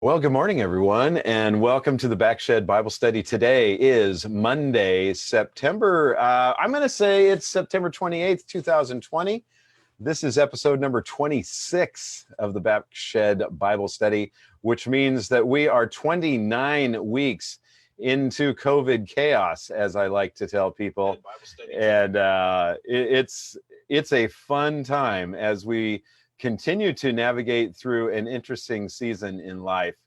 Well, good morning, everyone, and welcome to the Backshed Bible Study. Today is Monday, I'm going to say it's September 28th, 2020. This is episode number 26 of the Backshed Bible Study, which means that we are 29 weeks into COVID chaos, as I like to tell people. And it's a fun time as we continue to navigate through an interesting season in life.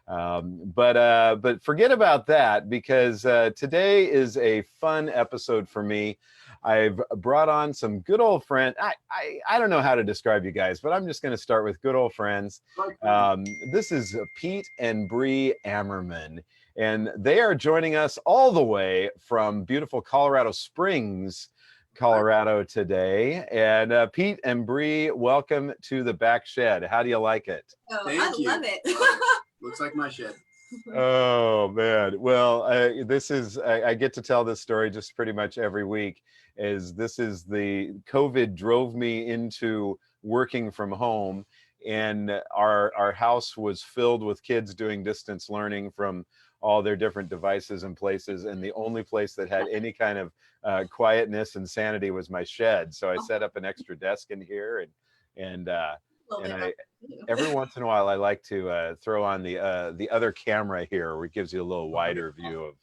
But forget about that, because today is a fun episode for me. I've brought on some good old friends. I don't know how to describe you guys, but I'm just going to start with good old friends. This is Pete and Bree Ammerman, and they are joining us all the way from beautiful Colorado Springs, Colorado today. And Pete and Bree, welcome to the Backshed. How do you like it? Oh, Thank I you. love it. Looks like my shed. Oh man. Well, I get to tell this story just pretty much every week. This is the COVID drove me into working from home, and our house was filled with kids doing distance learning from all their different devices and places, and the only place that had any kind of quietness and sanity was my shed. So I set up an extra desk in here, and every once in a while I like to throw on the other camera here, where it gives you a little wider view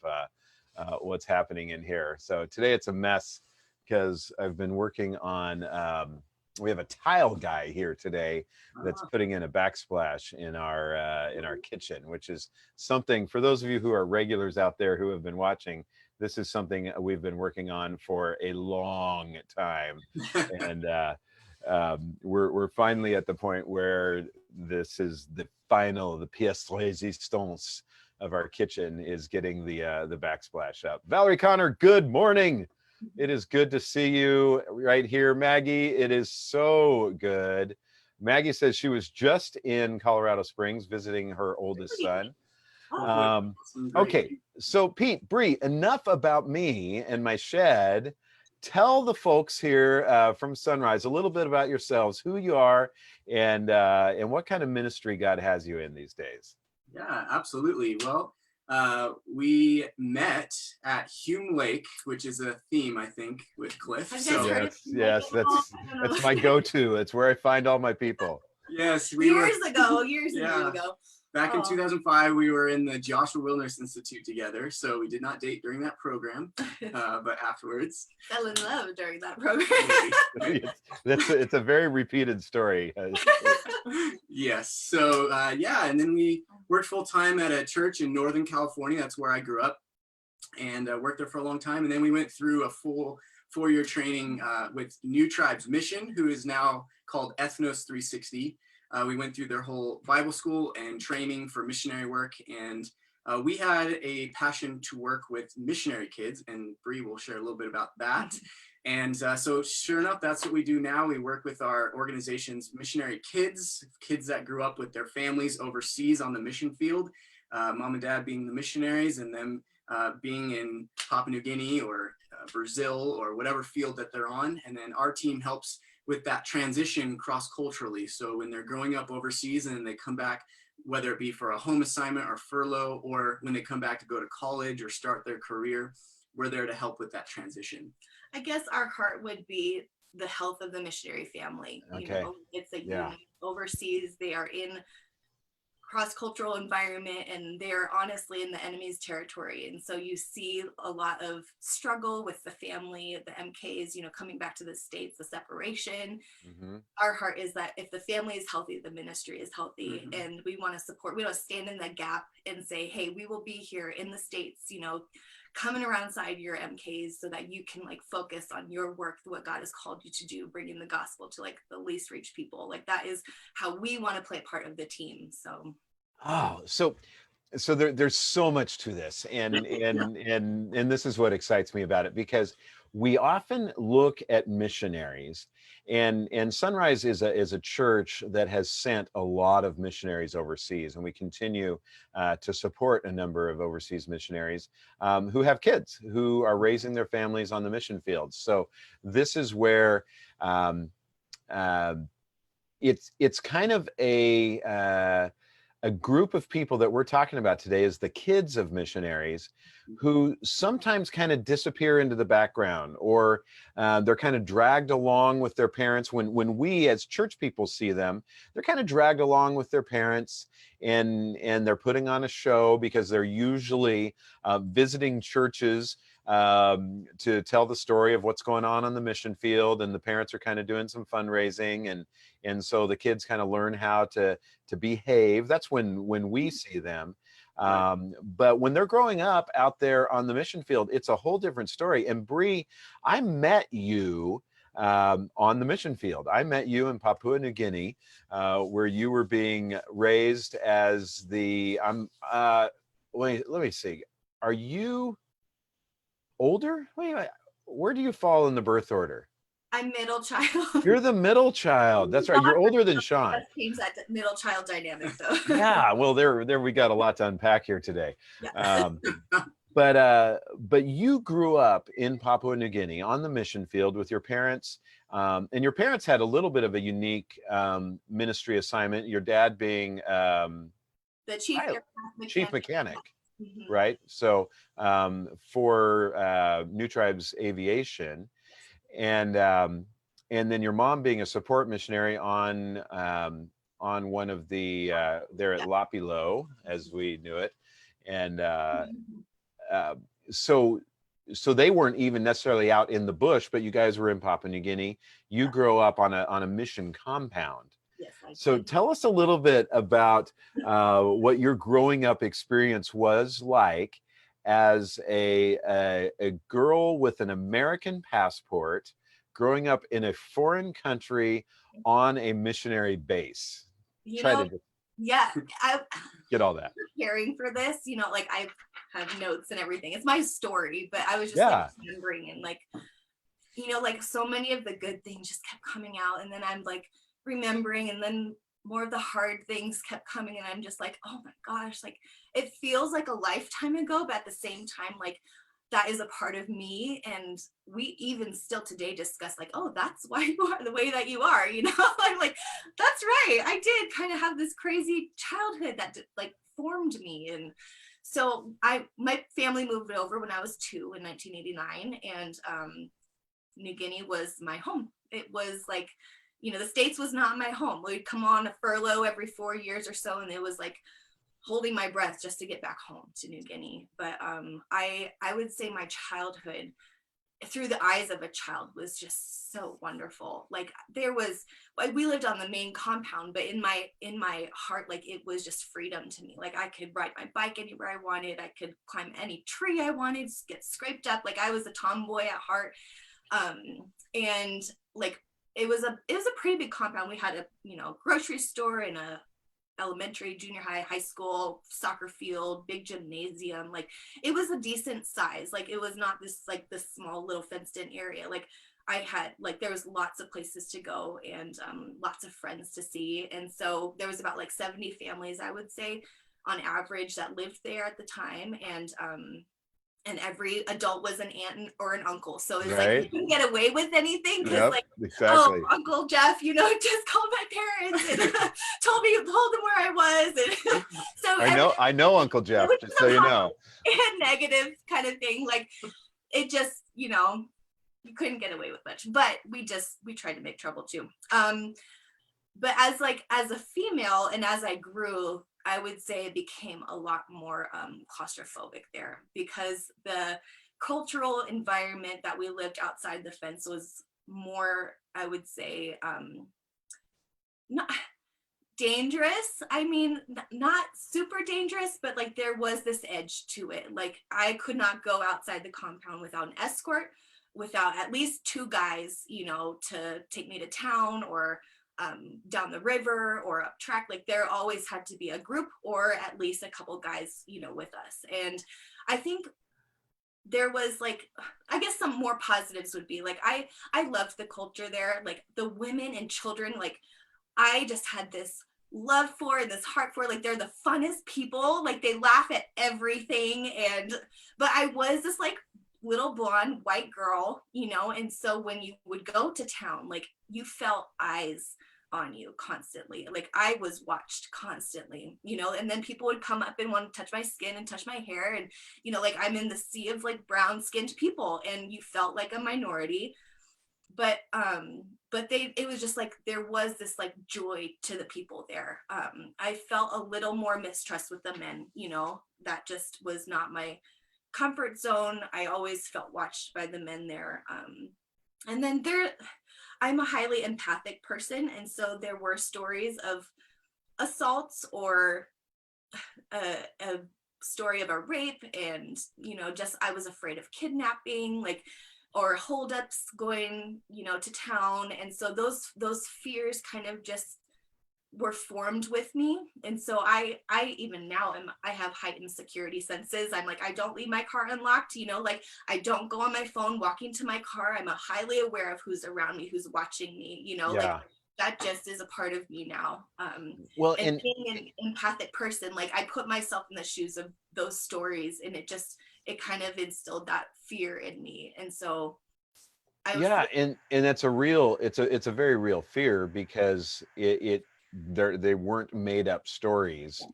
of what's happening in here. So today it's a mess because I've been working on we have a tile guy here today that's putting in a backsplash in our kitchen, which is something for those of you who are regulars out there who have been watching. This is something we've been working on for a long time, and we're finally at the point where this is the pièce résistance of our kitchen, is getting the backsplash up. Valerie Connor, good morning. It is good to see you right here. Maggie, it is so good. Maggie says she was just in Colorado Springs visiting her oldest son. Okay, so Pete, Bree, enough about me and my shed. Tell the folks here from Sunrise a little bit about yourselves, who you are, and what kind of ministry God has you in these days. Yeah, absolutely. Well, we met at Hume Lake, which is a theme, I think, with Cliff. Yes, that's my go-to. It's where I find all my people. Yes, years ago. Back in 2005, we were in the Joshua Wilderness Institute together. So we did not date during that program, but afterwards. Fell in love during that program. It's a very repeated story. Yes. So and then we worked full time at a church in Northern California. That's where I grew up, and worked there for a long time. And then we went through a full 4-year training with New Tribes Mission, who is now called Ethnos 360. We went through their whole Bible school and training for missionary work, and we had a passion to work with missionary kids, and Bree will share a little bit about that. And so sure enough, that's what we do now. We work with our organization's missionary kids that grew up with their families overseas on the mission field, mom and dad being the missionaries, and them being in Papua New Guinea or Brazil or whatever field that they're on. And then our team helps with that transition cross-culturally. So when they're growing up overseas and they come back, whether it be for a home assignment or furlough, or when they come back to go to college or start their career, we're there to help with that transition. I guess our heart would be the health of the missionary family. Okay. It's a unit overseas. They are in cross-cultural environment, and they're honestly in the enemy's territory. And so you see a lot of struggle with the family, the MKs, coming back to the States, the separation. Mm-hmm. Our heart is that if the family is healthy, the ministry is healthy. Mm-hmm. And we want to support, we don't stand in the gap and say, hey, we will be here in the States, coming alongside your MKs so that you can focus on your work, what God has called you to do, bringing the gospel to the least reached people. That is how we want to play part of the team. So there's so much to this, and this is what excites me about it, because we often look at missionaries, and Sunrise is a church that has sent a lot of missionaries overseas, and we continue to support a number of overseas missionaries who have kids who are raising their families on the mission fields. So this is where it's kind of a group of people that we're talking about today is the kids of missionaries, who sometimes kind of disappear into the background, or they're kind of dragged along with their parents. When we as church people see them, they're kind of dragged along with their parents, and they're putting on a show because they're usually visiting churches to tell the story of what's going on the mission field, and the parents are kind of doing some fundraising, and so the kids kind of learn how to behave. That's when we see them. But when they're growing up out there on the mission field, it's a whole different story. And Bree, I met you on the mission field. I met you in Papua New Guinea, where you were being raised as the wait, let me see. Are you older? Wait, where do you fall in the birth order? I'm middle child. You're the middle child. That's right. You're older than Sean. Let's change that middle child dynamic, though. Yeah. Well, there we got a lot to unpack here today. Yeah. But you grew up in Papua New Guinea on the mission field with your parents, and your parents had a little bit of a unique ministry assignment. Your dad being The chief mechanic. Mm-hmm. Right? So for New Tribes Aviation, and then your mom being a support missionary on one of the there at Lapilo, as we knew it, and so they weren't even necessarily out in the bush, but you guys were in Papua New Guinea. You grow up on a mission compound. Yes, so tell us a little bit about what your growing up experience was like as a girl with an American passport, growing up in a foreign country on a missionary base. I get all that. Preparing for this, like I have notes and everything. It's my story, but I was just like remembering, and like so many of the good things just kept coming out, and then I'm like remembering, and then more of the hard things kept coming, and I'm just like, oh my gosh, like it feels like a lifetime ago, but at the same time, like that is a part of me. And we even still today discuss like, oh, that's why you are the way that you are, I'm like, that's right, I did kind of have this crazy childhood that like formed me. And so my family moved over when I was 2 in 1989, and New Guinea was my home. It was like, the States was not my home. We'd come on a furlough every 4 years or so, and it was like holding my breath just to get back home to New Guinea. But I would say my childhood through the eyes of a child was just so wonderful. Like we lived on the main compound, but in my heart, like it was just freedom to me. Like I could ride my bike anywhere I wanted. I could climb any tree I wanted, get scraped up. Like I was a tomboy at heart. And like it was a pretty big compound. We had a grocery store and a elementary, junior high, high school, soccer field, big gymnasium. Like it was a decent size. Like it was not this small little fenced in area. Like I had there was lots of places to go, and lots of friends to see. And so there was about like 70 families, I would say, on average, that lived there at the time. And every adult was an aunt or an uncle. So it's like you couldn't get away with anything, because oh, Uncle Jeff, just called my parents and told them where I was. And so I know Uncle Jeff, just so you know. And negative kind of thing. Like it just, you couldn't get away with much, but we tried to make trouble too. But as a female, and as I grew, I would say it became a lot more claustrophobic there, because the cultural environment that we lived outside the fence was more, I would say, not dangerous. I mean, not super dangerous, but like there was this edge to it. Like I could not go outside the compound without an escort, without at least 2 guys, to take me to town or down the river or up track. Like there always had to be a group, or at least a couple guys, with us. And I think there was I guess some more positives would be I loved the culture there. Like the women and children, like I just had this love for, this heart for. Like they're the funnest people. Like they laugh at everything. But I was this little blonde white girl, and so when you would go to town, like you felt eyes on you constantly. Like I was watched constantly, you know, and then people would come up and want to touch my skin and touch my hair. And, you know, like I'm in the sea of like brown skinned people and you felt like a minority. But it was just like there was this like joy to the people there. I felt a little more mistrust with the men, you know, that just was not my comfort zone. I always felt watched by the men there. And then I'm a highly empathic person, and so there were stories of assaults or a story of a rape, and you know, just I was afraid of kidnapping, like, or holdups going, you know, to town, and so those fears kind of just were formed with me. And so I even now I have heightened security senses. I'm like, I don't leave my car unlocked, you know, like I don't go on my phone walking to my car. I'm a highly aware of who's around me, who's watching me, you know, like Yeah. that just is a part of me now. Well, And and being an empathic person, like I put myself in the shoes of those stories, and it kind of instilled that fear in me. And so I was yeah, and that's a real, it's a very real fear, because they weren't made up stories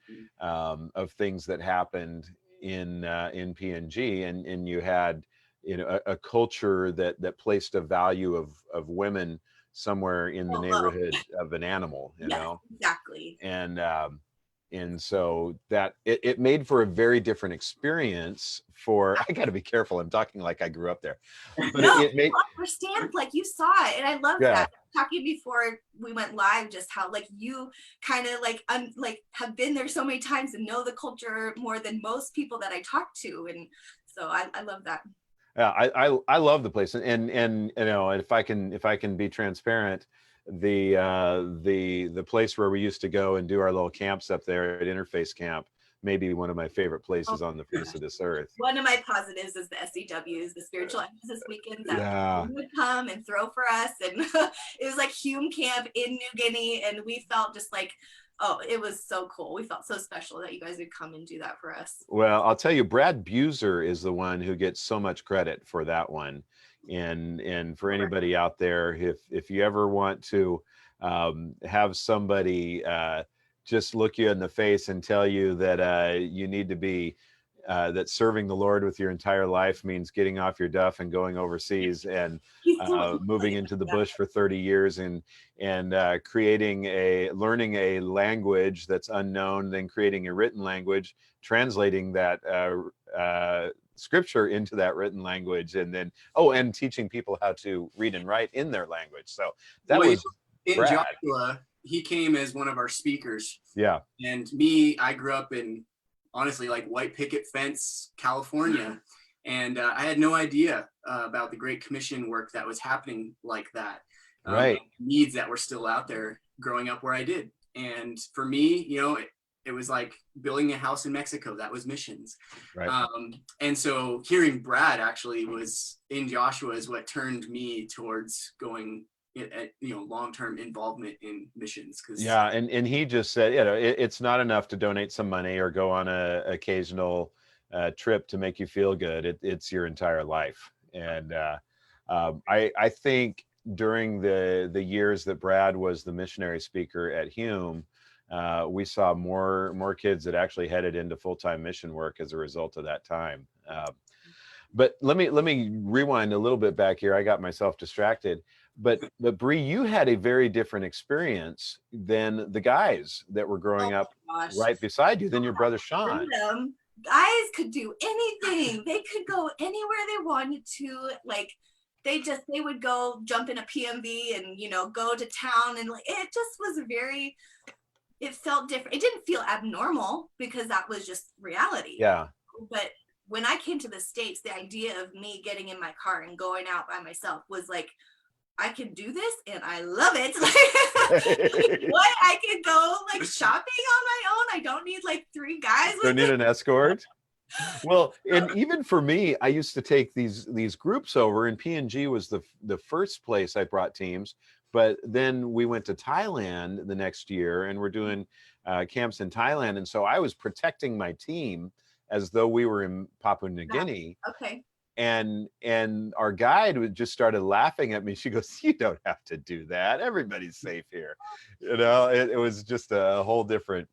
of things that happened in PNG, and you had, you know, a culture that placed a value of women somewhere in the so low. neighborhood of an animal, you Yes, know. exactly. And so that it made for a very different experience for, I got to be careful, I'm talking like I grew up there, but No, it made, you understand, like you saw it, and I love yeah. that. Talking before we went live, just how like you kind of like like have been there so many times and know the culture more than most people that I talk to, and so I love that. Yeah, I love the place, and you know, if I can be transparent, the place where we used to go and do our little camps up there at Interface Camp may be one of my favorite Oh, places on the face of this earth. one of my positives is the SEWs, the spiritual emphasis weekends that Yeah. would come and throw for us, and it was like Hume Camp in New Guinea, and we felt just like, oh, it was so cool. We felt so special that you guys would come and do that for us. Well, I'll tell you, Brad Buser is the one who gets so much credit for that one. And for anybody out there, if you ever want to have somebody just look you in the face and tell you that you need to be that serving the Lord with your entire life means getting off your duff and going overseas and He's so moving into the bush for 30 years and learning a language that's unknown, then creating a written language, translating that scripture into that written language, and then and teaching people how to read and write in their language. So that Well, was in Brad. Joshua, he came as one of our speakers. Yeah. And me, I grew up in, honestly, like white picket fence, California. And I had no idea about the Great Commission work that was happening like that. Right. Needs that were still out there growing up where I did. And for me, you know, it was like building a house in Mexico. That was missions. Right. And so hearing Brad actually was in Joshua is what turned me towards going, you know, long-term involvement in missions. Yeah, and he just said, you know, it's not enough to donate some money or go on a occasional trip to make you feel good. It's your entire life. And I think during the years that Brad was the missionary speaker at Hume, we saw more kids that actually headed into full-time mission work as a result of that time. But let me rewind a little bit back here. I got myself distracted. But Bree, you had a very different experience than the guys that were growing up right beside you, than your brother Sean. Freedom. Guys could do anything. They could go anywhere they wanted to. Like they would go jump in a PMV and, you know, go to town, and like it just was it felt different. It didn't feel abnormal because that was just reality. Yeah. But when I came to the States, the idea of me getting in my car and going out by myself was like, I can do this and I love it. What? I can go like shopping on my own. I don't need like 3 guys with Don't need me. an escort. Well, and even for me, I used to take these groups over, and PNG was the first place I brought teams. But then we went to Thailand the next year, and we're doing camps in Thailand. And so I was protecting my team as though we were in Papua New Guinea. Okay. and our guide just started laughing at me. She goes, "You don't have to do that. Everybody's safe here." It was just a whole different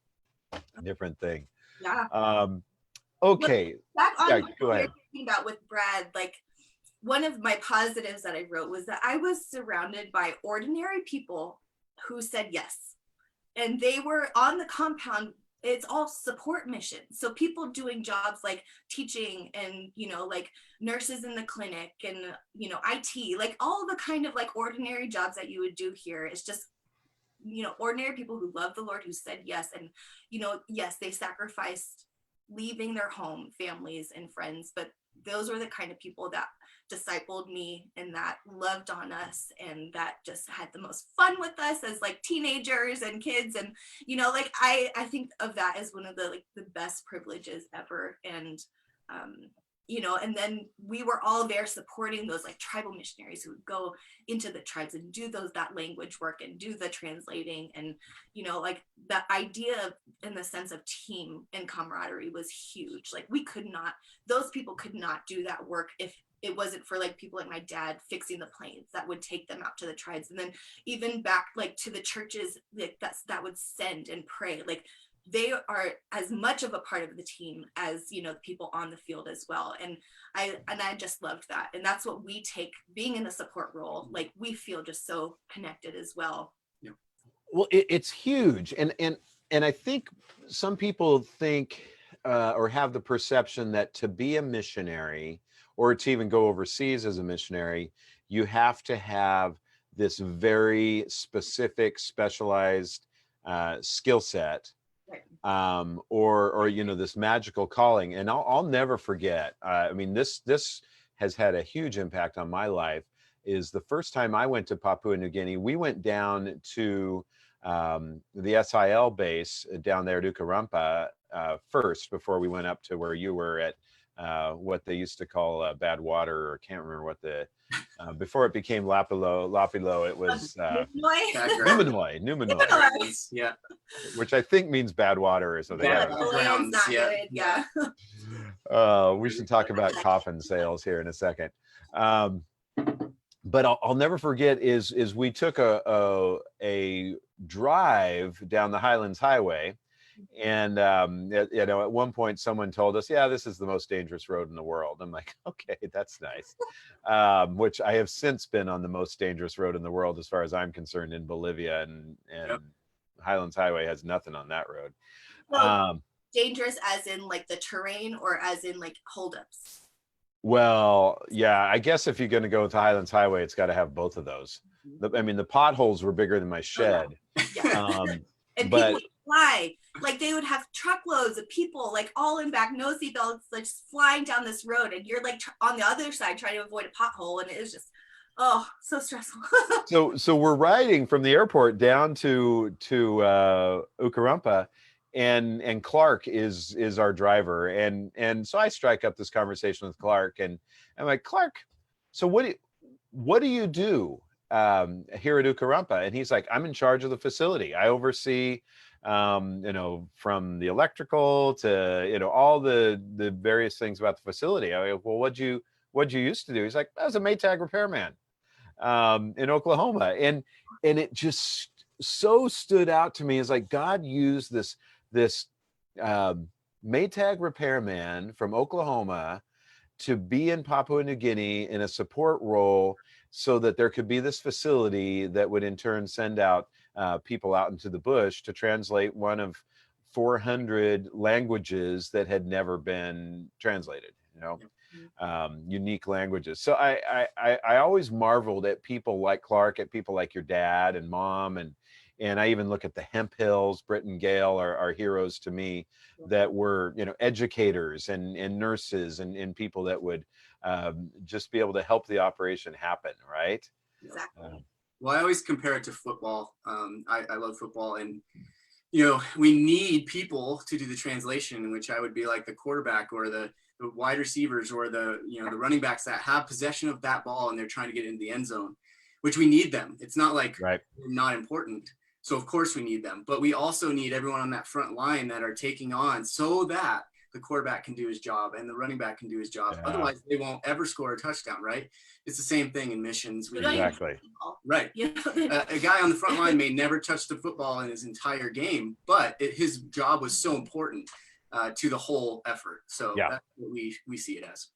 thing. Yeah. Okay. Back on Yeah, what go you're ahead. talking about with Brad, like one of my positives that I wrote was that I was surrounded by ordinary people who said yes. And they were on the compound. It's all support missions. So people doing jobs like teaching and, like nurses in the clinic and, IT, like all the kind of like ordinary jobs that you would do here. It's just, ordinary people who love the Lord, who said yes. And, yes, they sacrificed leaving their home, families and friends, but those were the kind of people that discipled me and that loved on us and that just had the most fun with us as like teenagers and kids. And like I think of that as one of the like the best privileges ever. And and then we were all there supporting those like tribal missionaries who would go into the tribes and do that language work and do the translating. And like the idea of, in the sense of team and camaraderie, was huge. Like those people could not do that work if it wasn't for like people like my dad fixing the planes that would take them out to the tribes, and then even back like to the churches like that would send and pray. Like they are as much of a part of the team as the people on the field as well. And I just loved that. And that's what we take, being in a support role, like we feel just so connected as well. Yeah. Well, it's huge. And I think some people think or have the perception that to be a missionary or to even go overseas as a missionary, you have to have this very specific, specialized skill set, or this magical calling. And I'll never forget. I mean, this has had a huge impact on my life. Is the first time I went to Papua New Guinea, we went down to the SIL base down there at Ukarumpa first, before we went up to where you were at what they used to call Bad Water, or can't remember what the before it became Lapilo, it was Numanoy, yeah, which I think means bad water or something. Bad Grounds, not good. Yeah. We should talk about coffin sales here in a second. But I'll never forget is we took a drive down the Highlands Highway, and at one point someone told us, "Yeah, this is the most dangerous road in the world." I'm like, "Okay, that's nice." Which I have since been on the most dangerous road in the world, as far as I'm concerned, in Bolivia, and Yep. Highlands Highway has nothing on that road. So dangerous as in like the terrain, or as in like holdups? Well, yeah, I guess if you're going to go with the Highlands Highway, it's got to have both of those. I mean, the potholes were bigger than my shed. And but people would fly, like they would have truckloads of people like all in back, no seatbelts, like just flying down this road, and you're like on the other side trying to avoid a pothole, and it was just so stressful. so we're riding from the airport down to Ukarumpa, and Clark is our driver, and so I strike up this conversation with Clark, and I'm like, "Clark, so what do you do here at Ukarumpa?" And he's like, "I'm in charge of the facility. I oversee from the electrical to all the various things about the facility." I go, "Well, what'd you used to do?" He's like, "I was a Maytag repairman in Oklahoma." And it just so stood out to me. It's like God used this Maytag repairman from Oklahoma to be in Papua New Guinea in a support role, so that there could be this facility that would in turn send out people out into the bush to translate one of 400 languages that had never been translated, unique languages. So I always marveled at people like Clark, at people like your dad and mom, and I even look at the Hemp Hills. Britt and Gail are heroes to me, that were educators and nurses and people that would just be able to help the operation happen, right? Exactly. Well, I always compare it to football. I love football, and we need people to do the translation, which I would be like the quarterback or the wide receivers or the the running backs that have possession of that ball and they're trying to get into the end zone, which we need them. It's not like Right. they're not important. So of course we need them, but we also need everyone on that front line that are taking on, so that the quarterback can do his job and the running back can do his job. Yeah. Otherwise, they won't ever score a touchdown, right? It's the same thing in missions. Exactly. Right. A guy on the front line may never touch the football in his entire game, but his job was so important to the whole effort. So that's what we see it as.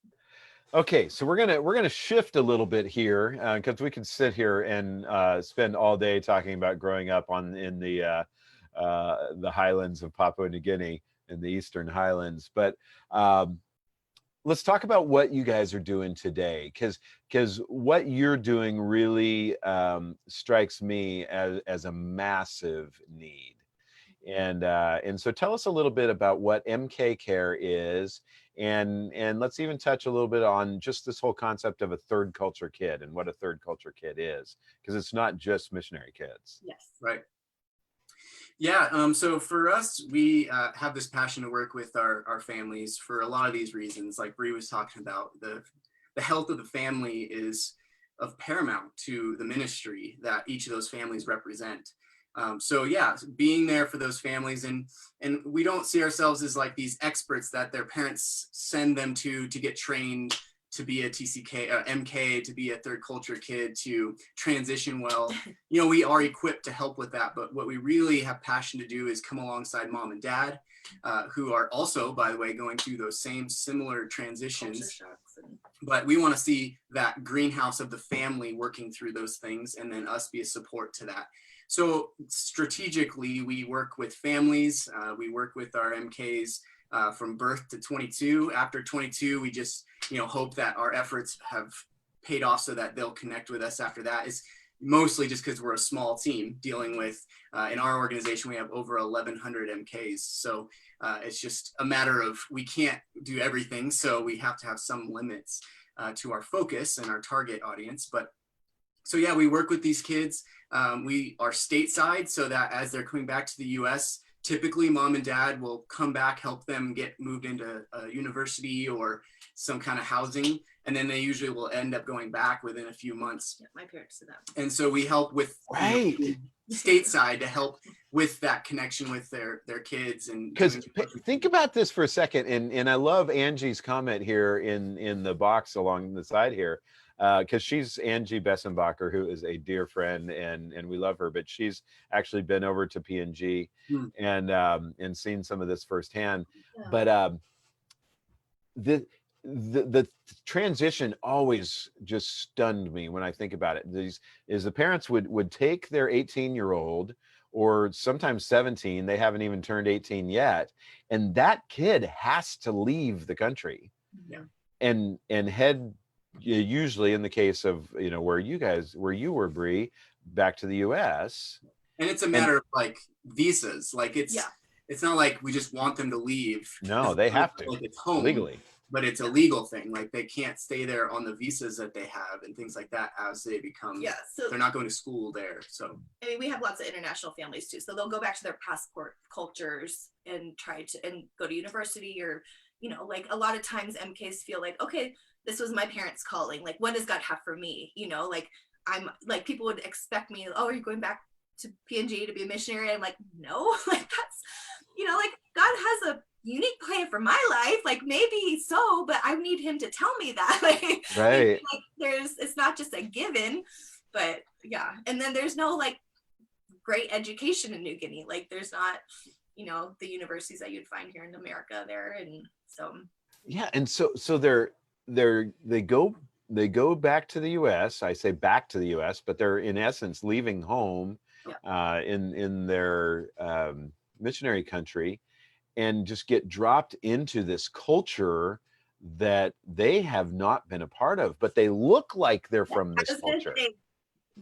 Okay, so we're gonna shift a little bit here because we could sit here and spend all day talking about growing up in the highlands of Papua New Guinea in the Eastern Highlands. But let's talk about what you guys are doing today, because what you're doing really strikes me as a massive need. And so tell us a little bit about what MK Care is, and let's even touch a little bit on just this whole concept of a third culture kid and what a third culture kid is, because it's not just missionary kids. Yes. Right. Yeah. So for us, we have this passion to work with our families for a lot of these reasons. Like Bree was talking about, the health of the family is of paramount to the ministry that each of those families represent. So yeah, being there for those families, and we don't see ourselves as like these experts that their parents send them to get trained to be a TCK or MK, to be a third culture kid, to transition well. You know, we are equipped to help with that, but what we really have passion to do is come alongside mom and dad, who are also, by the way, going through those same similar transitions. But we want to see that greenhouse of the family working through those things, and then us be a support to that. So strategically, we work with families. We work with our MKs from birth to 22. After 22, we just, hope that our efforts have paid off so that they'll connect with us after that. It's mostly just because we're a small team dealing with, in our organization, we have over 1,100 MKs. So it's just a matter of, we can't do everything. So we have to have some limits to our focus and our target audience. But so yeah, we work with these kids. We are stateside, so that as they're coming back to the US, typically mom and dad will come back, help them get moved into a university or some kind of housing. And then they usually will end up going back within a few months. Yeah, my parents did that. And so we help with stateside to help with that connection with their kids. And because think about this for a second. And I love Angie's comment here in the box along the side here. Because she's Angie Bessenbacher, who is a dear friend, and we love her, but she's actually been over to PNG and seen some of this firsthand. Yeah. But the transition always just stunned me when I think about it. The parents would take their 18-year-old or sometimes 17, they haven't even turned 18 yet, and that kid has to leave the country and head, usually in the case of where you were, Bree, back to the US. And it's a matter of like visas. Like it's not like we just want them to leave. No, they have to, like it's home legally. But it's a legal thing. Like they can't stay there on the visas that they have and things like that as they become. Yeah, so they're not going to school there. So I mean, we have lots of international families too. So they'll go back to their passport cultures and try to go to university, or like a lot of times MKs feel like, okay, this was my parents' calling. Like, what does God have for me? Like I'm like, people would expect me, oh, are you going back to PNG to be a missionary? I'm like, no, like that's, like God has a unique plan for my life. Like maybe so, but I need him to tell me that. Like, right. Like it's not just a given, but yeah. And then there's no like great education in New Guinea. Like there's not, the universities that you'd find here in America there. And so. Yeah. And so they go back to the US. I say back to the US, but they're in essence leaving home in their missionary country, and just get dropped into this culture that they have not been a part of, but they look like they're from this culture.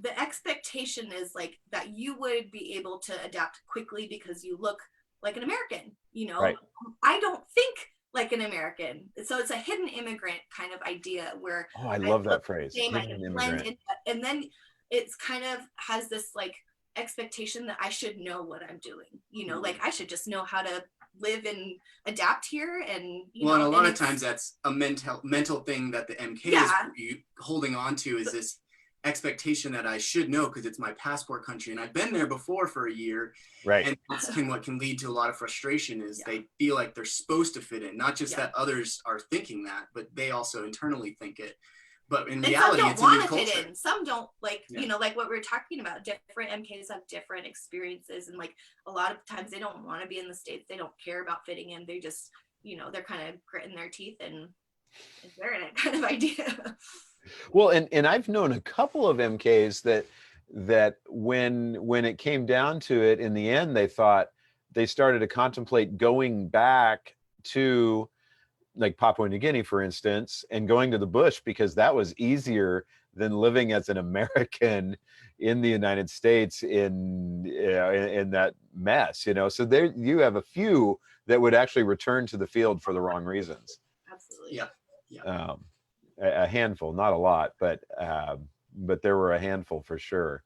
The expectation is like that you would be able to adapt quickly because you look like an American, Right. I don't think like an American. So it's a hidden immigrant kind of idea where I love that phrase. Hidden immigrant. And then it's kind of has this like expectation that I should know what I'm doing, like I should just know how to live and adapt here. And and a lot of times that's a mental thing that the MK is holding on to, is this expectation that I should know because it's my passport country and I've been there before for a year. Right. And that's what can lead to a lot of frustration is they feel like they're supposed to fit in, not just that others are thinking that, but they also internally think it. But in reality, some it's don't a new want to culture. fit in. Some don't, like, you know, like what we were talking about, different MKs have different experiences. And like a lot of times they don't want to be in the States. They don't care about fitting in. They just, you know, they're kind of gritting their teeth and they're in it kind of idea. Well, and I've known a couple of MKs that when it came down to it, in the end, they started to contemplate going back to, like, Papua New Guinea, for instance, and going to the bush because that was easier than living as an American in the United States in that mess, you know. So there you have a few that would actually return to the field for the wrong reasons. Absolutely. Yeah. A handful, not a lot, but there were a handful for sure.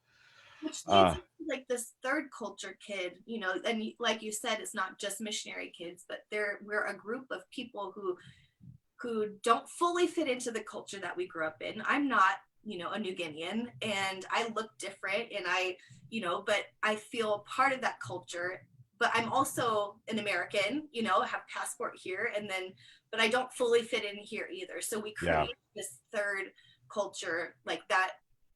Which leads into like this third culture kid, you know, and like you said, it's not just missionary kids, but we're a group of people who don't fully fit into the culture that we grew up in. I'm not, you know, a New Guinean, and I look different, and I, you know, but I feel part of that culture. But I'm also an American, you know, I have passport here, and then, but I don't fully fit in here either. So we create this third culture like that.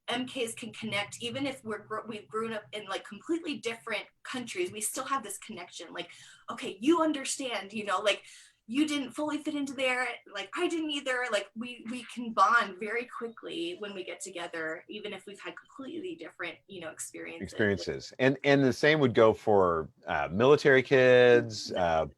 MKs can connect even if we've grown up in like completely different countries. We still have this connection. Like, okay, you understand, you know, like you didn't fully fit into there, like I didn't either. Like we can bond very quickly when we get together, even if we've had completely different, you know, experiences. And the same would go for military kids,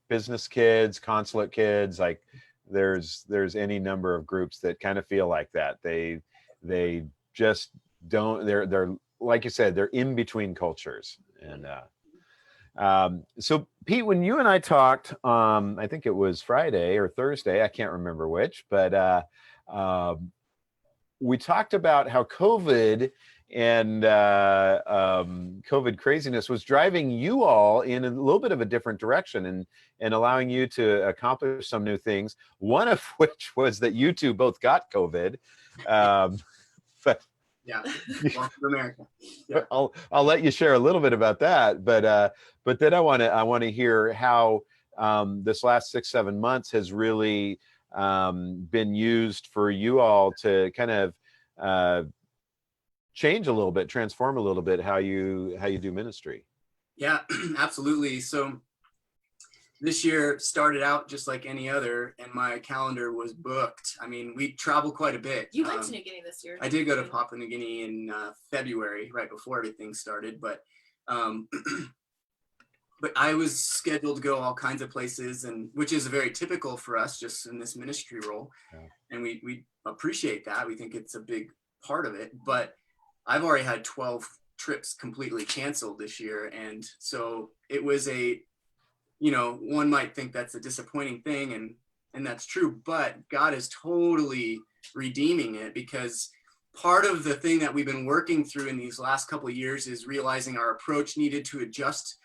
business kids, consulate kids. Like there's any number of groups that kind of feel like that. They just don't, they're like you said, they're in between cultures. And so Pete, when you and I talked, I think it was Friday or Thursday, I can't remember which, but we talked about how COVID and COVID craziness was driving you all in a little bit of a different direction and allowing you to accomplish some new things. One of which was that you two both got COVID. But Welcome to America. Yeah. I'll let you share a little bit about that, but then I want to hear how this last 6-7 months has really been used for you all to kind of change a little bit, transform a little bit how you do ministry. Yeah, absolutely. So this year started out just like any other, and my calendar was booked. I mean, we travel quite a bit. You went to New Guinea this year. I did go to Papua New Guinea in February, right before everything started, but I was scheduled to go all kinds of places, and which is very typical for us just in this ministry role. Yeah. And we appreciate that. We think it's a big part of it, but I've already had 12 trips completely canceled this year. And so it was you know, one might think that's a disappointing thing, and that's true, but God is totally redeeming it, because part of the thing that we've been working through in these last couple of years is realizing our approach needed to adjust,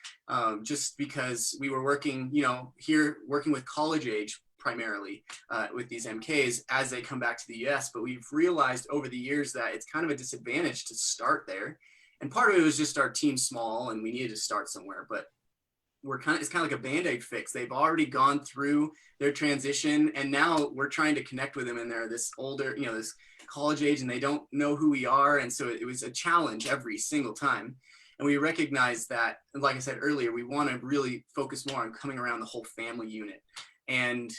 just because we were working, you know, here working with college age primarily with these MKs as they come back to the US. But we've realized over the years that it's kind of a disadvantage to start there. And part of it was just our team small and we needed to start somewhere, but it's kind of like a Band-Aid fix. They've already gone through their transition, and now we're trying to connect with them, and they're this older, you know, this college age, and they don't know who we are. And so it was a challenge every single time. And we recognize that, like I said earlier, we want to really focus more on coming around the whole family unit and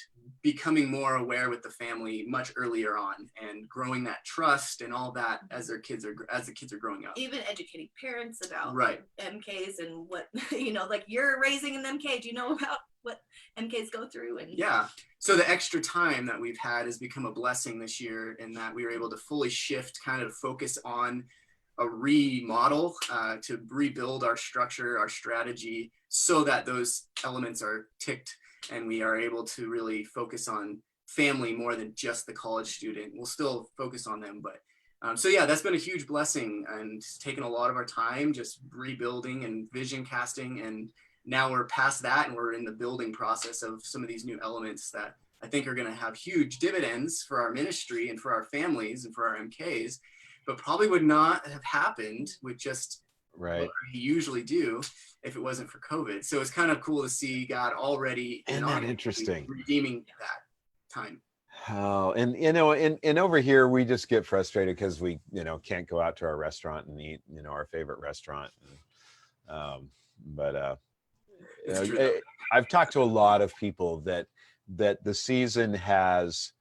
becoming more aware with the family much earlier on, and growing that trust and all that as the kids are growing up. Even educating parents about right. MKs and what, you know, like you're raising an MK. Do you know about what MKs go through? And yeah. So the extra time that we've had has become a blessing this year, in that we were able to fully shift, kind of focus on a remodel to rebuild our structure, our strategy, so that those elements are ticked and we are able to really focus on family more than just the college student. We'll still focus on them, but so yeah, that's been a huge blessing, and taken a lot of our time just rebuilding and vision casting. And now we're past that, and we're in the building process of some of these new elements that I think are going to have huge dividends for our ministry and for our families and for our MKs. but probably would not have happened with just Right. what we usually do if it wasn't for COVID. So it's kind of cool to see God already Isn't that interesting? redeeming that time. Oh, and and over here we just get frustrated because we, can't go out to our restaurant and eat, our favorite restaurant. And, but It's true. I've talked to a lot of people that the season has,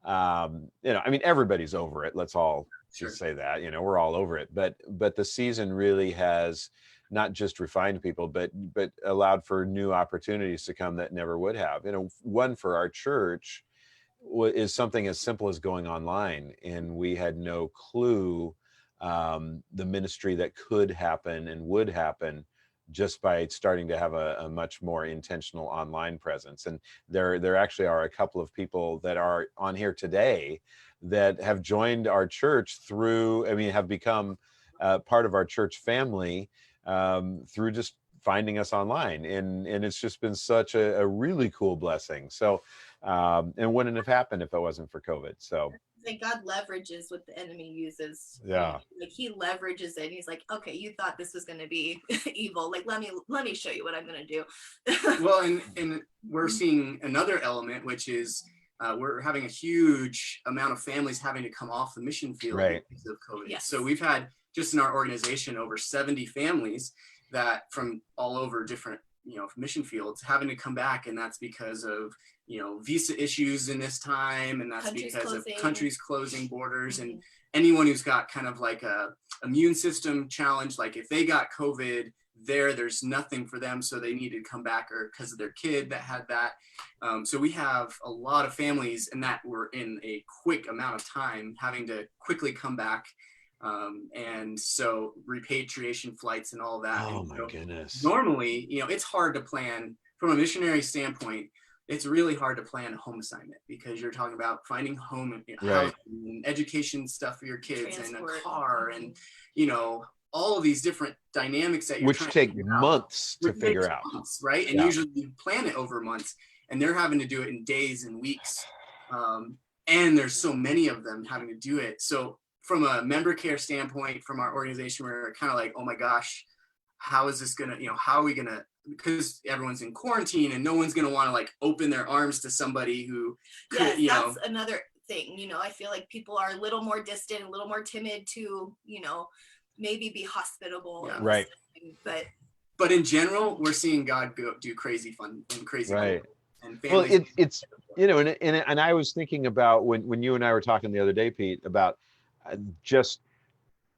I mean, everybody's over it. Let's all just say that, we're all over it. But the season really has not just refined people, but allowed for new opportunities to come that never would have. One for our church is something as simple as going online, and we had no clue the ministry that could happen and would happen just by starting to have a much more intentional online presence. And there actually are a couple of people that are on here today that have joined our church have become part of our church family through just finding us online. And it's just been such a really cool blessing. So, and wouldn't have happened if it wasn't for COVID. So like God leverages what the enemy uses. Yeah. Like he leverages it. He's like, okay, you thought this was going to be evil. Like, let me show you what I'm going to do. Well, and we're seeing another element, which is we're having a huge amount of families having to come off the mission field because of COVID. Yes. So we've had just in our organization over 70 families that from all over different mission fields having to come back, and that's because of visa issues in this time, and that's because of countries closing borders. And anyone who's got kind of like a immune system challenge, like if they got COVID there's nothing for them, so they needed to come back, or because of their kid that had that. So we have a lot of families, and that were in a quick amount of time having to quickly come back. And so repatriation flights and all that. Oh my goodness. Normally, it's hard to plan from a missionary standpoint. It's really hard to plan a home assignment because you're talking about finding home and housing and education stuff for your kids, transport, and a car, and all of these different dynamics that you're trying take months to figure out. Months, right? And usually you plan it over months, and they're having to do it in days and weeks. And there's so many of them having to do it. So from a member care standpoint, from our organization, we're kind of like, oh my gosh, how is this gonna, how are we gonna, because everyone's in quarantine and no one's gonna want to like open their arms to somebody who could, that's another thing. I feel like people are a little more distant, a little more timid to, maybe be hospitable. Yeah. Right. But in general, we're seeing God do crazy fun and crazy. Right. And well, it's and I was thinking about when you and I were talking the other day, Pete, about just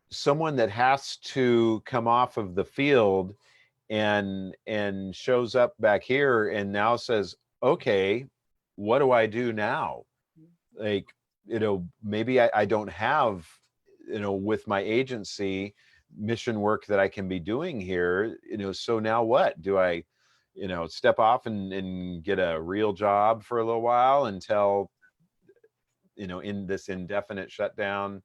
someone that has to come off of the field and shows up back here and now says, okay, what do I do now? Like, maybe I don't have, with my agency, mission work that I can be doing here, so now what? Do I, step off and get a real job for a little while until, in this indefinite shutdown?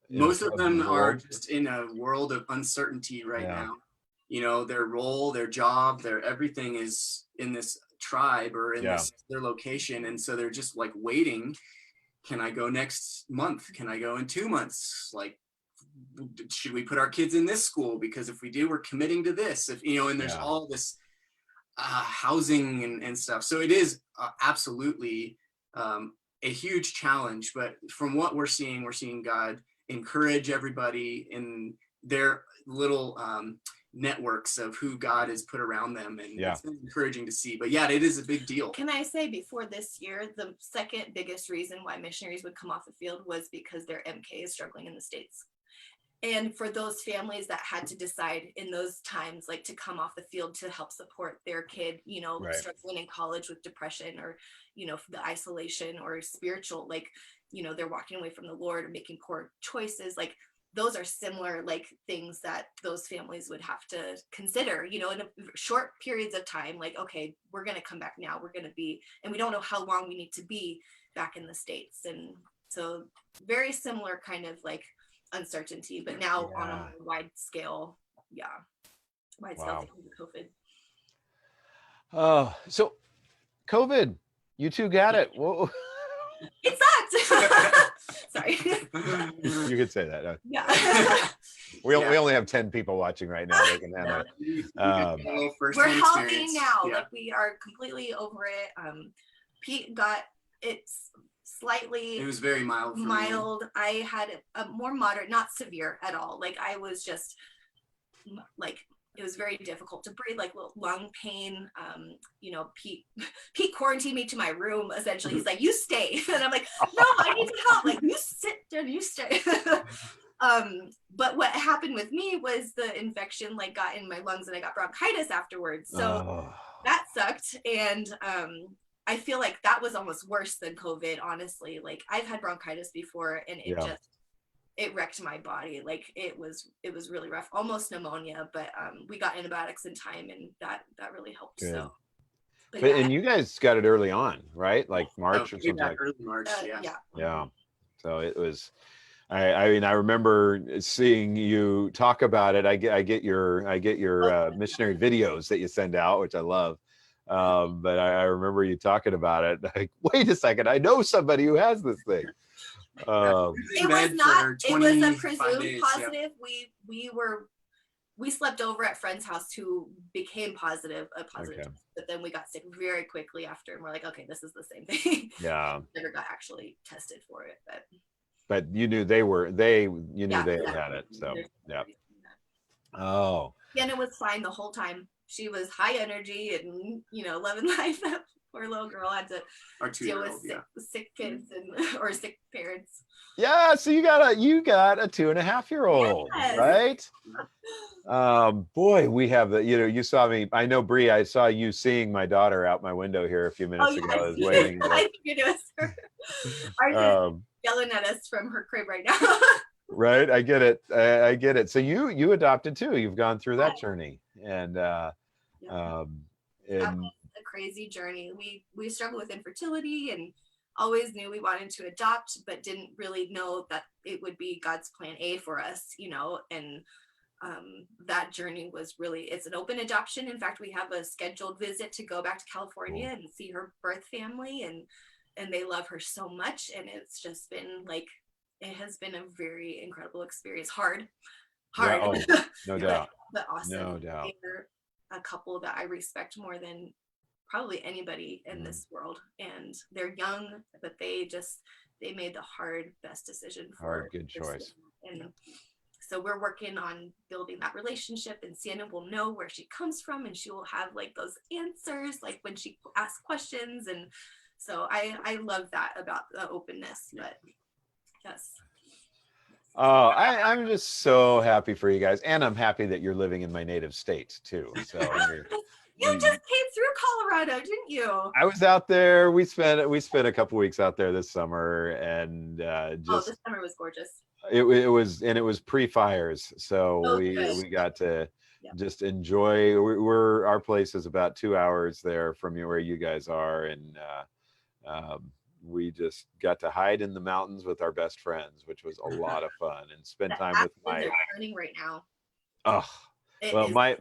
Most of them are just in a world of uncertainty right now. Their role, their job, their everything is in this tribe or in their location. And so they're just like waiting. Can I go next month? Can I go in 2 months? Like, should we put our kids in this school? Because if we do, we're committing to this. If and there's all this housing and stuff. So it is absolutely a huge challenge. But from what we're seeing God encourage everybody in their little networks of who God has put around them, and it's encouraging to see. But it is a big deal. Can I say, before this year, the second biggest reason why missionaries would come off the field was because their MK is struggling in the States. And for those families that had to decide in those times, like, to come off the field to help support their kid, struggling in college with depression, or, the isolation or spiritual, like, they're walking away from the Lord or making poor choices, like, those are similar, like, things that those families would have to consider, in a short periods of time. Like, okay, we're going to come back now. We're going to be, and we don't know how long we need to be back in the States. And so very similar kind of like uncertainty, but now on a wide scale. Wide scale because of COVID. Oh, so COVID, you two got it. Whoa. It sucked. Sorry. You could say that. Yeah. We only have 10 people watching right now. They can handle it. We got a little We're firsthand healthy experience. now. Yeah. Like we are completely over it. Pete got it slightly It was very mild. For me. mild. I had a more moderate, not severe at all. Like I was just like, it was very difficult to breathe, like lung pain. You know, Pete quarantined me to my room. Essentially, he's like, "You stay," and I'm like, "No, I need help." Like, "You sit down, you stay." But what happened with me was the infection like got in my lungs, and I got bronchitis afterwards. So that sucked, and I feel like that was almost worse than COVID. Honestly, like I've had bronchitis before, and it wrecked my body. Like it was really rough, almost pneumonia, but we got antibiotics in time, and that really helped. Good. So but and you guys got it early on, right? Like March or something like early March. Yeah. So it was, I mean, I remember seeing you talk about it. I get your missionary videos that you send out, which I love. But I remember you talking about it. Like, wait a second, I know somebody who has this thing. It was not. It was a presumed positive. Yeah. We slept over at friend's house who became positive, Okay. but then we got sick very quickly after, and we're like, okay, this is the same thing. Yeah. Never got actually tested for it, but you knew they had it. So yeah. Oh. Yeah, and it was fine the whole time. She was high energy and loving life. Poor little girl had to deal with sick kids or sick parents. Yeah, so you got a 2.5-year-old, yes. Right? Boy, we have you saw me. I know, Bree, I saw you seeing my daughter out my window here a few minutes ago. I was waving at her. I think it was her. Ours is yelling at us from her crib right now. Right, I get it. I get it. So you adopted too. You've gone through that journey, and that was a crazy journey. We struggled with infertility and always knew we wanted to adopt, but didn't really know that it would be God's plan A for us, and that journey was it's an open adoption. In fact, we have a scheduled visit to go back to California and see her birth family, and they love her so much, and it's just been like, it has been a very incredible experience. Hard. No doubt. But awesome. No doubt. They're a couple that I respect more than probably anybody in this world, and they're young, but they made the best decision for good choice. And so we're working on building that relationship, and Sienna will know where she comes from, and she will have like those answers, like when she asks questions. And so I love that about the openness. But yes. Oh, I'm just so happy for you guys, and I'm happy that you're living in my native state too. So you just came through Colorado, didn't you? I was out there. We spent a couple weeks out there this summer, and this summer was gorgeous. It was pre-fires, so we got to just enjoy. Our place is about 2 hours there from where you guys are, and we just got to hide in the mountains with our best friends, which was a lot of fun, and spend time with they're burning right now.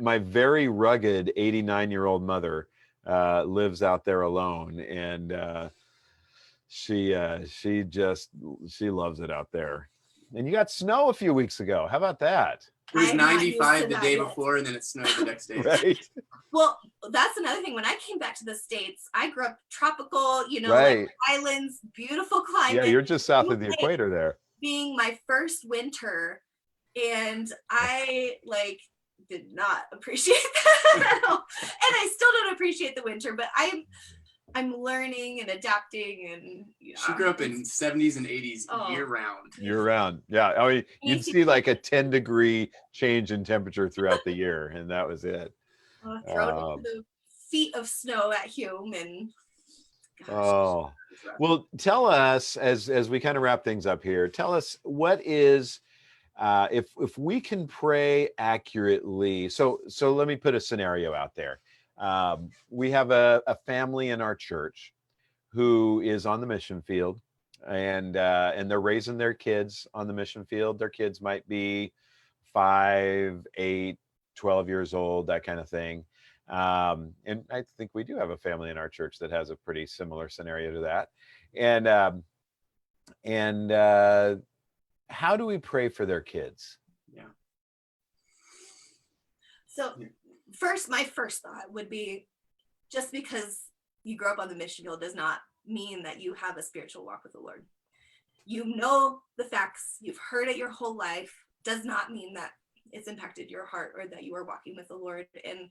My very rugged 89-year-old mother lives out there alone, and she loves it out there. And you got snow a few weeks ago. How about that? It was 95 the day before, and then it snowed the next day. Right. Well, that's another thing. When I came back to the States, I grew up tropical, right. like islands, beautiful climate. Yeah, you're just south of the equator there. Being my first winter, and I did not appreciate that at all. And I still don't appreciate the winter, but I'm learning and adapting, and she grew up in 70s and 80s year round. Year round, yeah. I mean, you'd see like a 10-degree change in temperature throughout the year, and that was it. Thrown into the feet of snow at Hume, and gosh, well, tell us as we kind of wrap things up here. Tell us what is. If we can pray accurately, so let me put a scenario out there. We have a family in our church who is on the mission field, and they're raising their kids on the mission field. Their kids might be 5, 8, 12 years old, that kind of thing. And I think we do have a family in our church that has a pretty similar scenario to that. And And how do we pray for their kids? Yeah. So first, my first thought would be, just because you grow up on the mission field does not mean that you have a spiritual walk with the Lord. You know the facts, you've heard it your whole life, does not mean that it's impacted your heart or that you are walking with the Lord. And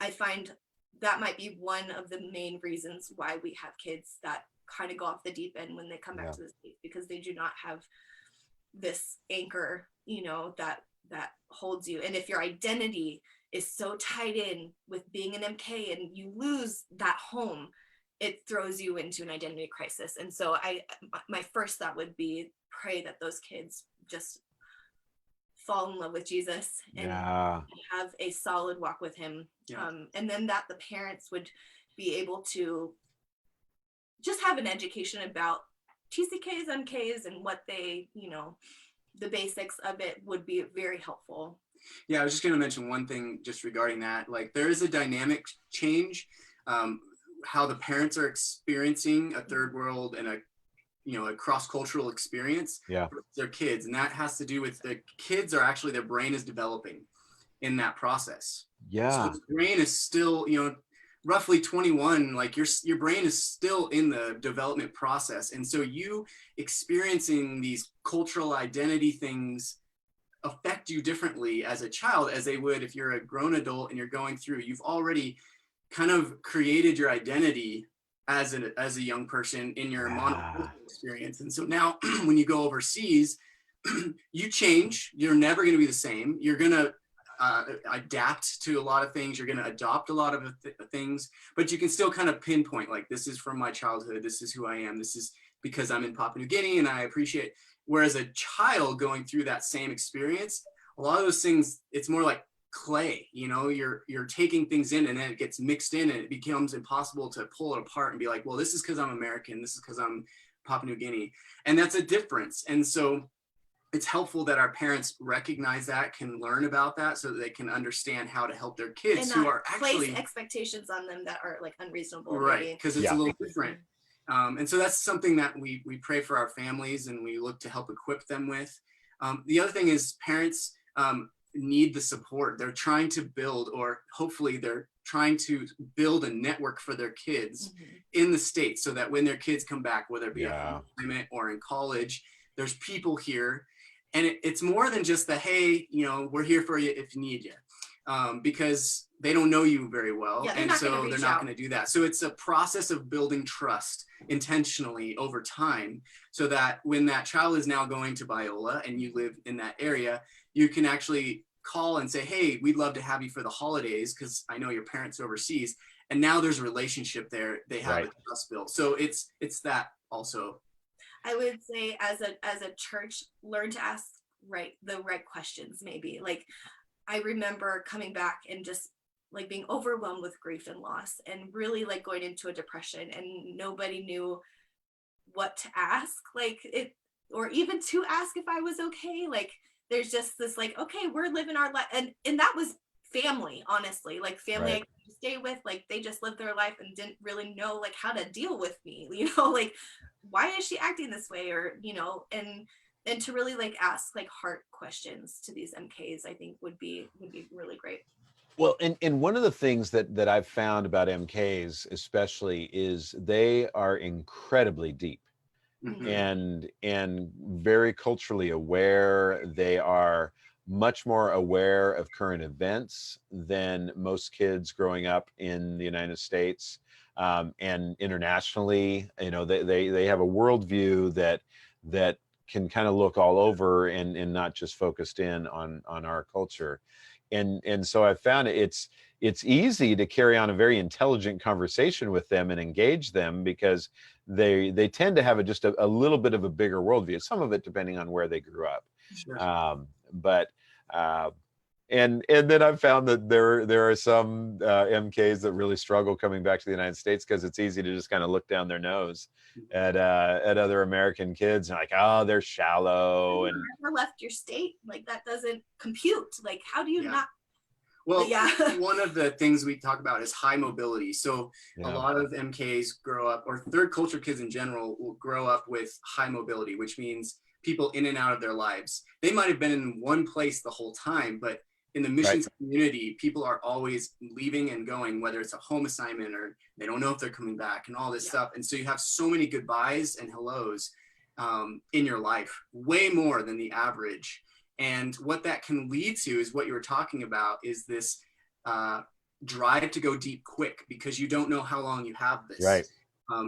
I find that might be one of the main reasons why we have kids that kind of go off the deep end when they come back to the States, because they do not have this anchor, that holds you. And if your identity is so tied in with being an MK and you lose that home, it throws you into an identity crisis. And so my first thought would be, pray that those kids just fall in love with Jesus and have a solid walk with him. And then that the parents would be able to just have an education about TCKs, MKs, and what they, the basics of it would be very helpful. Yeah, I was just going to mention one thing just regarding that. Like, there is a dynamic change, how the parents are experiencing a third world and a cross-cultural experience for their kids. And that has to do with the kids are actually, their brain is developing in that process. So the brain is still, roughly 21, like your brain is still in the development process. And so you experiencing these cultural identity things affect you differently as a child as they would if you're a grown adult and you're going through. You've already kind of created your identity as a young person in your monocultural experience. And so now when you go overseas, you change. You're never going to be the same. You're going to adapt to a lot of things. You're going to adopt a lot of things, but you can still kind of pinpoint, like, this is from my childhood. This is who I am. This is because I'm in Papua New Guinea and I appreciate. Whereas a child going through that same experience, a lot of those things, it's more like clay, you're taking things in and then it gets mixed in and it becomes impossible to pull it apart and be like, well, this is because I'm American. This is because I'm Papua New Guinea. And that's a difference. And so it's helpful that our parents recognize that, can learn about that so that they can understand how to help their kids and who are actually place expectations on them that are like unreasonable. Right, because it's a little different. And so that's something that we pray for our families and we look to help equip them with. The other thing is parents need the support. They're trying to build, or hopefully they're trying to build a network for their kids in the States so that when their kids come back, whether it be at employment or in college, there's people here. And it's more than just the, hey, we're here for you if you need you, because they don't know you very well. And so they're not going to do that. So it's a process of building trust intentionally over time so that when that child is now going to Biola and you live in that area, you can actually call and say, hey, we'd love to have you for the holidays because I know your parents overseas. And now there's a relationship there. They have a trust built. So it's that also. I would say as a church, learn to ask the right questions, maybe. Like, I remember coming back and just like being overwhelmed with grief and loss and really like going into a depression, and nobody knew what to ask, or even to ask if I was okay. Like, there's just this like, okay, we're living our life. And that was family, honestly, like family I could stay with, like they just lived their life and didn't really know like how to deal with me, like, why is she acting this way? Or, and to really like ask like heart questions to these MKs, I think would be really great. Well, and one of the things that I've found about MKs especially is they are incredibly deep and very culturally aware. They are much more aware of current events than most kids growing up in the United States, and internationally. They have a worldview that can kind of look all over and not just focused in on our culture. And so I found it's easy to carry on a very intelligent conversation with them and engage them because they tend to have just a little bit of a bigger worldview. Some of it depending on where they grew up. Sure. And then I've found that there are some MKs that really struggle coming back to the United States because it's easy to just kind of look down their nose at other American kids and like, oh, they're shallow. And never left your state, like that doesn't compute. Like, how do you not Well, yeah. one of the things we talk about is high mobility. So a Yeah. lot of MKs grow up, or third culture kids in general will grow up with high mobility, which means people in and out of their lives. They might have been in one place the whole time, but in the missions community, people are always leaving and going, whether it's a home assignment or they don't know if they're coming back and all this stuff. And so you have so many goodbyes and hellos in your life, way more than the average. And what that can lead to is what you were talking about, is this drive to go deep quick, because you don't know how long you have this. Right.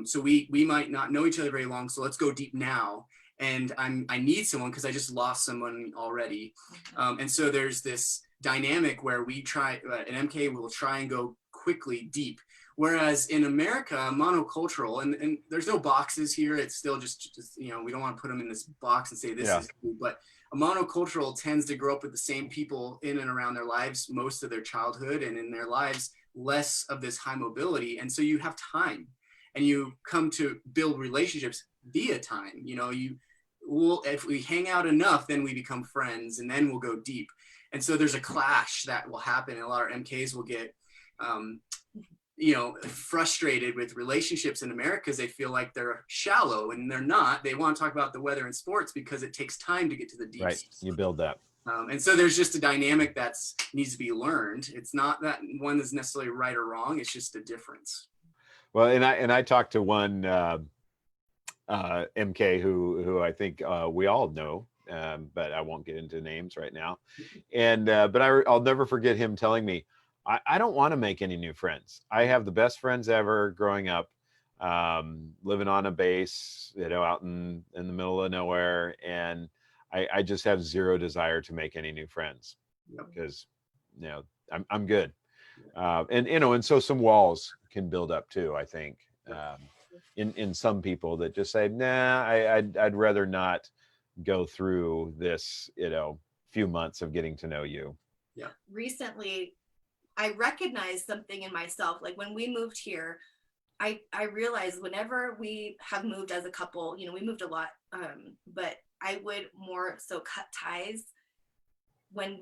So we might not know each other very long, so let's go deep now. And I need someone because I just lost someone already. And so there's this dynamic where we try, an MK will try and go quickly deep. Whereas in America, monocultural, and there's no boxes here. It's still just we don't want to put them in this box and say this is cool, but a monocultural tends to grow up with the same people in and around their lives most of their childhood, and in their lives less of this high mobility. And so you have time, and you come to build relationships via time. If we hang out enough, then we become friends, and then we'll go deep. And so there's a clash that will happen, and a lot of MKs will get frustrated with relationships in America because they feel like they're shallow, and they're not. They want to talk about the weather and sports because it takes time to get to the deep. Right. You build that. And so there's just a dynamic that needs to be learned. It's not that one is necessarily right or wrong. It's just a difference. Well, and I talked to one MK who I think we all know, but I won't get into names right now. And but I'll never forget him telling me, I don't want to make any new friends. I have the best friends ever growing up, living on a base, out in the middle of nowhere. And I just have zero desire to make any new friends because, I'm good. And so some walls can build up too, I think, in some people that just say, nah, I'd rather not go through this, few months of getting to know you. Yeah. Recently, I recognized something in myself. Like when we moved here, I realized whenever we have moved as a couple, we moved a lot, but I would more so cut ties when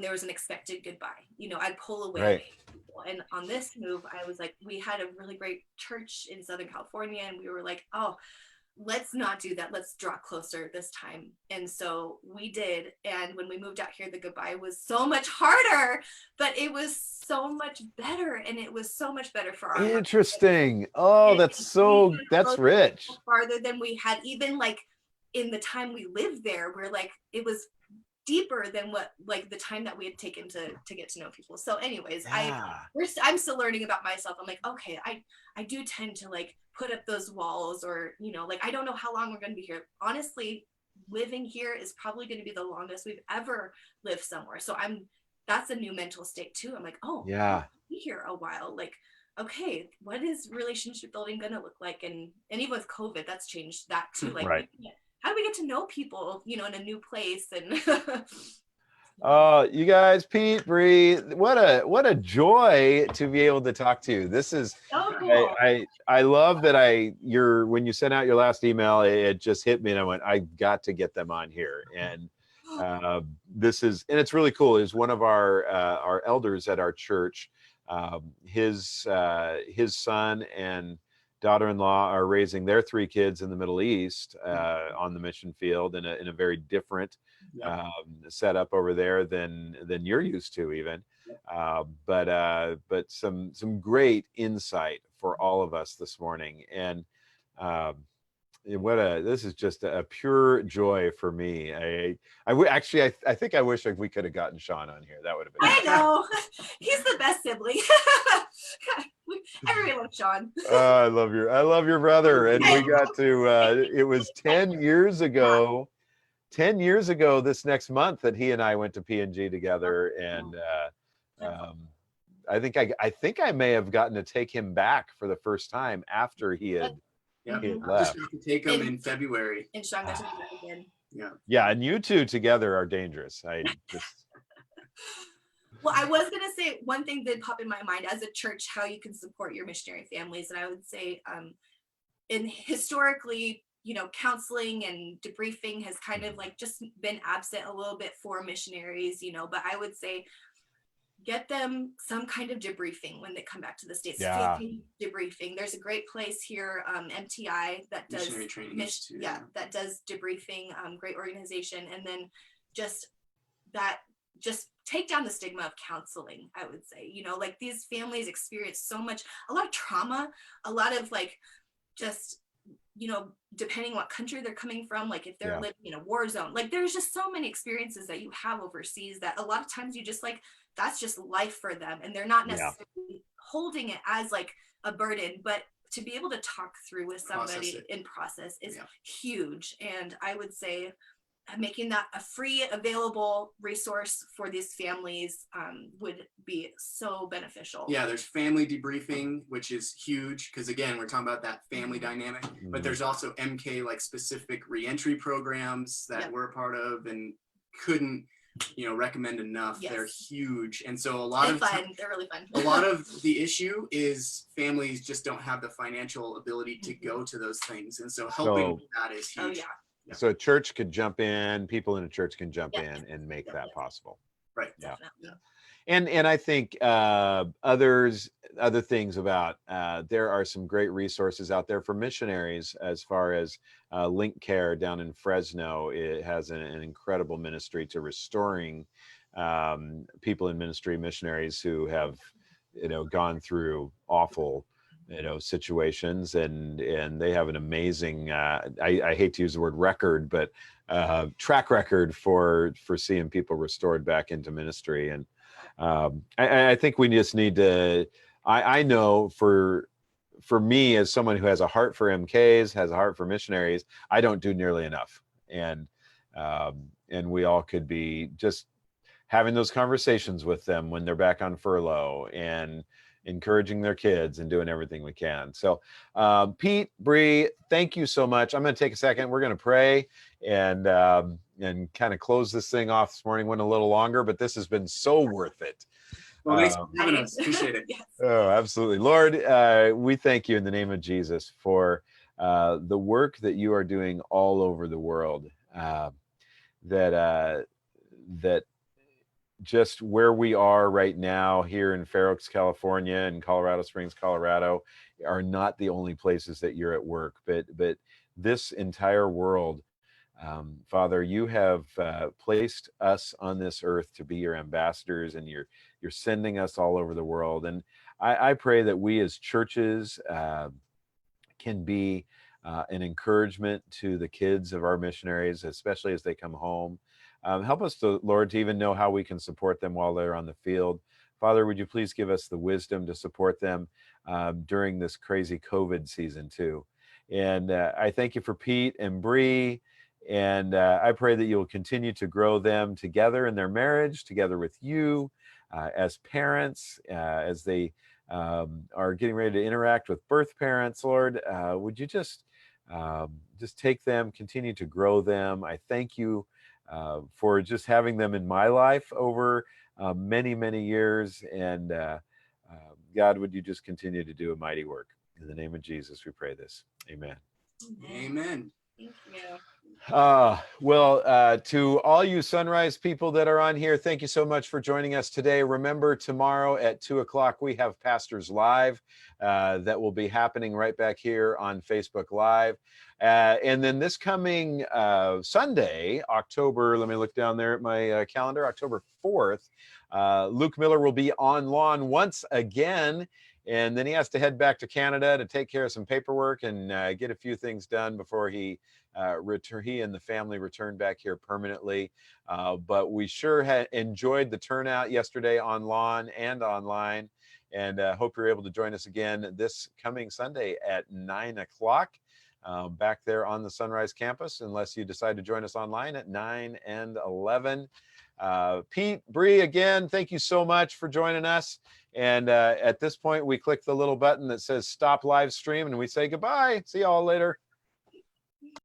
there was an expected goodbye. I'd pull away. Right. And on this move, I was like, we had a really great church in Southern California, and we were like, oh, let's not do that. Let's draw closer this time. And so we did. And when we moved out here, the goodbye was so much harder, but it was so much better. And it was so much better for our Interesting. Oh, that's rich. Farther than we had, even like in the time we lived there, we're like, it was deeper than what like the time that we had taken to get to know people. So anyways, I'm still learning about myself. I'm like, okay, I do tend to like put up those walls, or like I don't know how long we're going to be here. Honestly, living here is probably going to be the longest we've ever lived somewhere. So that's a new mental state too. I'm like, oh yeah, I'll be here a while. Like, okay, what is relationship building going to look like? And even with COVID, that's changed that too. Like, right. How do we get to know people, in a new place? And you guys, Pete, Bree, what a joy to be able to talk to you. This is so cool. I love that when you sent out your last email, it just hit me, and I went, I got to get them on here. And it's really cool. Is one of our elders at our church, his son and daughter-in-law are raising their 3 kids in the Middle East on the mission field in a very different setup over there than you're used to even. But some great insight for all of us this morning. And this is just a pure joy for me. I think I wish we could have gotten Sean on here. That would have been I know. He's the best sibling. Everybody loves Sean. I love your brother. And we got to it was 10 years ago this next month that he and I went to P&G together. And I think I may have gotten to take him back for the first time after he had left. Just got to take him in February. And Sean got to do that again. Yeah, and you two together are dangerous. Well, I was going to say one thing did pop in my mind as a church, how you can support your missionary families. And I would say historically, counseling and debriefing has kind of like just been absent a little bit for missionaries, but I would say get them some kind of debriefing when they come back to the States. Yeah. Faith debriefing. There's a great place here, MTI, that does Missionary Training Institute. that does debriefing. Great organization, and then just take down the stigma of counseling. I would say, like these families experience a lot of trauma, a lot of like just depending what country they're coming from, like if they're living in a war zone, like there's just so many experiences that you have overseas that a lot of times you just like, that's just life for them, and they're not necessarily holding it as like a burden, but to be able to talk through with somebody in process is huge. And I would say making that a free available resource for these families would be so beneficial. Yeah, there's family debriefing, which is huge because again, we're talking about that family dynamic, but there's also MK like specific reentry programs that we're a part of and couldn't recommend enough. They're huge. And so they're really fun. A lot of the issue is families just don't have the financial ability to go to those things. And so helping with that is huge. Oh, yeah. So a church could jump in, people in a church can jump in and make that possible. Right. Yeah. Definitely. And I think other things about there are some great resources out there for missionaries as far as Link Care down in Fresno. It has an incredible ministry to restoring people in ministry, missionaries who have gone through awful situations, and they have an amazing I hate to use the word record, but track record for seeing people restored back into ministry. And I think we just need to I know for me, as someone who has a heart for MKs, has a heart for missionaries, I don't do nearly enough. And we all could be just having those conversations with them when they're back on furlough and encouraging their kids and doing everything we can. So Pete, Bree, thank you so much. I'm going to take a second. We're going to pray and kind of close this thing off. This morning went a little longer, but this has been so worth it. Well, thanks for having us. Appreciate it. Yes. Oh, absolutely. Lord, we thank you in the name of Jesus for the work that you are doing all over the world, that just where we are right now here in Fair Oaks, California, and Colorado Springs, Colorado, are not the only places that you're at work, but this entire world. Father, you have placed us on this earth to be your ambassadors, and you're sending us all over the world. And I pray that we as churches can be an encouragement to the kids of our missionaries, especially as they come home. Help us, Lord, to even know how we can support them while they're on the field. Father, would you please give us the wisdom to support them during this crazy COVID season too. And I thank you for Pete and Bree. And I pray that you'll continue to grow them together in their marriage, together with you as parents, as they are getting ready to interact with birth parents. Lord, would you just take them, continue to grow them. I thank you for just having them in my life over many, many years. And God, would you just continue to do a mighty work. In the name of Jesus, we pray this. Amen. Amen. Thank you. To all you Sunrise people that are on here, thank you so much for joining us today. Remember, tomorrow at 2:00 we have Pastors Live that will be happening right back here on Facebook Live. And then this coming Sunday, October, let me look down there at my calendar, October 4th, Luke Miller will be on lawn once again. And then he has to head back to Canada to take care of some paperwork and get a few things done before he and the family return back here permanently. But we sure enjoyed the turnout yesterday on lawn and online, and hope you're able to join us again this coming Sunday at 9:00 back there on the Sunrise campus, unless you decide to join us online at 9 and 11. Pete, Bree, again, thank you so much for joining us. And at this point, we click the little button that says stop live stream and we say goodbye. See y'all later.